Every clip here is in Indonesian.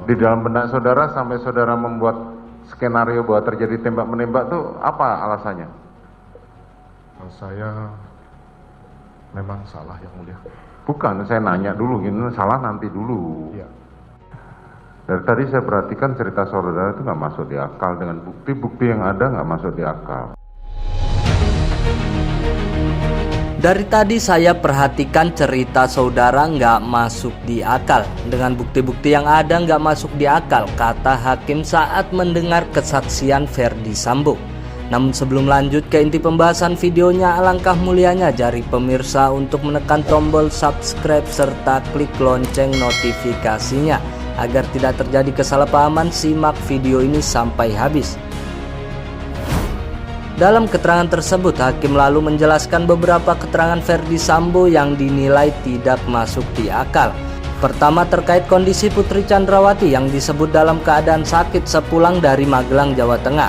Di dalam benak saudara sampai saudara membuat skenario bahwa terjadi tembak-menembak itu apa alasannya? Saya memang salah yang mulia. Bukan, saya nanya dulu, gini salah nanti dulu. Iya. Dari tadi saya perhatikan cerita saudara itu nggak masuk di akal, dengan bukti-bukti yang ada nggak masuk di akal. Dari tadi saya perhatikan cerita saudara nggak masuk di akal. Dengan bukti-bukti yang ada nggak masuk di akal, kata hakim saat mendengar kesaksian Ferdi Sambo. Namun sebelum lanjut ke inti pembahasan videonya, alangkah mulianya jari pemirsa untuk menekan tombol subscribe serta klik lonceng notifikasinya agar tidak terjadi kesalahpahaman. Simak video ini sampai habis. Dalam keterangan tersebut, hakim lalu menjelaskan beberapa keterangan Ferdi Sambo yang dinilai tidak masuk di akal. Pertama, terkait kondisi Putri Chandrawati yang disebut dalam keadaan sakit sepulang dari Magelang, Jawa Tengah.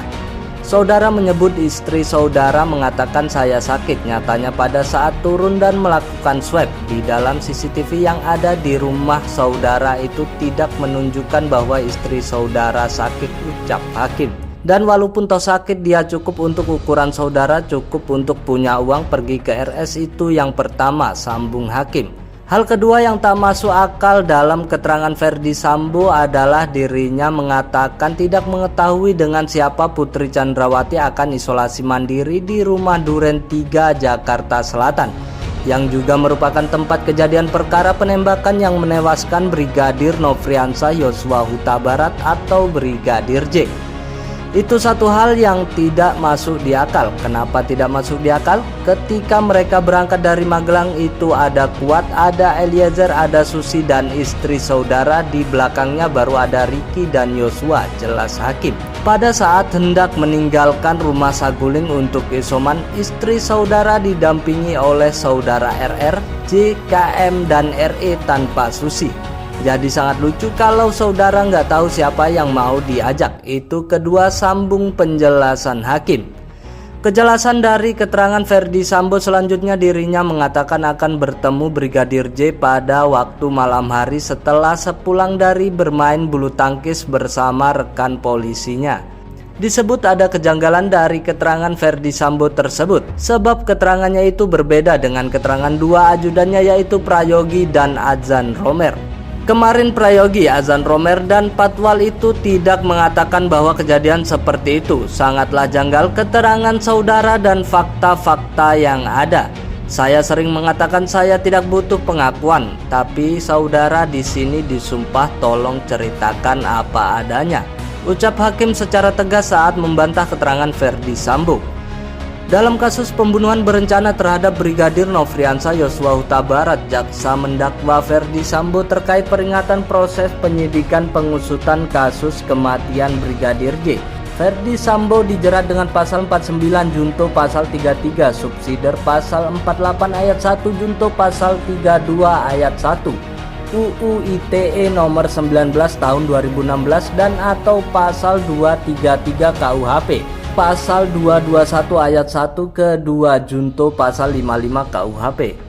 Saudara menyebut istri saudara mengatakan saya sakit. Nyatanya pada saat turun dan melakukan swab di dalam CCTV yang ada di rumah saudara itu tidak menunjukkan bahwa istri saudara sakit, ucap hakim. Dan walaupun toh sakit, dia cukup untuk ukuran saudara, cukup untuk punya uang pergi ke RS, itu yang pertama, sambung hakim. Hal kedua yang tak masuk akal dalam keterangan Ferdi Sambo adalah dirinya mengatakan tidak mengetahui dengan siapa Putri Chandrawati akan isolasi mandiri di rumah Duren 3 Jakarta Selatan, yang juga merupakan tempat kejadian perkara penembakan yang menewaskan Brigadir Nofriansah Yosua Huta Barat atau Brigadir J. Itu satu hal yang tidak masuk di akal. Kenapa tidak masuk di akal? Ketika mereka berangkat dari Magelang itu ada Kuat, ada Eliezer, ada Susi dan istri saudara. Di belakangnya baru ada Ricky dan Yosua, jelas hakim. Pada saat hendak meninggalkan rumah Saguling untuk isoman, istri saudara didampingi oleh saudara RR, JKM dan RE tanpa Susi. Jadi sangat lucu kalau saudara nggak tahu siapa yang mau diajak. Itu kedua, sambung penjelasan hakim. Kejelasan dari keterangan Ferdi Sambo selanjutnya, dirinya mengatakan akan bertemu Brigadir J pada waktu malam hari setelah sepulang dari bermain bulu tangkis bersama rekan polisinya. Disebut ada kejanggalan dari keterangan Ferdi Sambo tersebut, sebab keterangannya itu berbeda dengan keterangan dua ajudannya, yaitu Prayogi dan Adzan Romer. Kemarin Prayogi, Adzan Romer dan Patwal itu tidak mengatakan bahwa kejadian seperti itu. Sangatlah janggal keterangan saudara dan fakta-fakta yang ada. Saya sering mengatakan saya tidak butuh pengakuan, tapi saudara di sini disumpah tolong ceritakan apa adanya, ucap hakim secara tegas saat membantah keterangan Ferdi Sambo. Dalam kasus pembunuhan berencana terhadap Brigadir Nofriansah Yosua Huta Barat, jaksa mendakwa Ferdi Sambo terkait peringatan proses penyidikan pengusutan kasus kematian Brigadir J. Ferdi Sambo dijerat dengan pasal 49 junto pasal 33 subsider pasal 48 ayat 1 junto pasal 32 ayat 1 UU ITE nomor 19 tahun 2016 dan atau pasal 233 KUHP, pasal 221 ayat 1 ke 2 junto pasal 55 KUHP.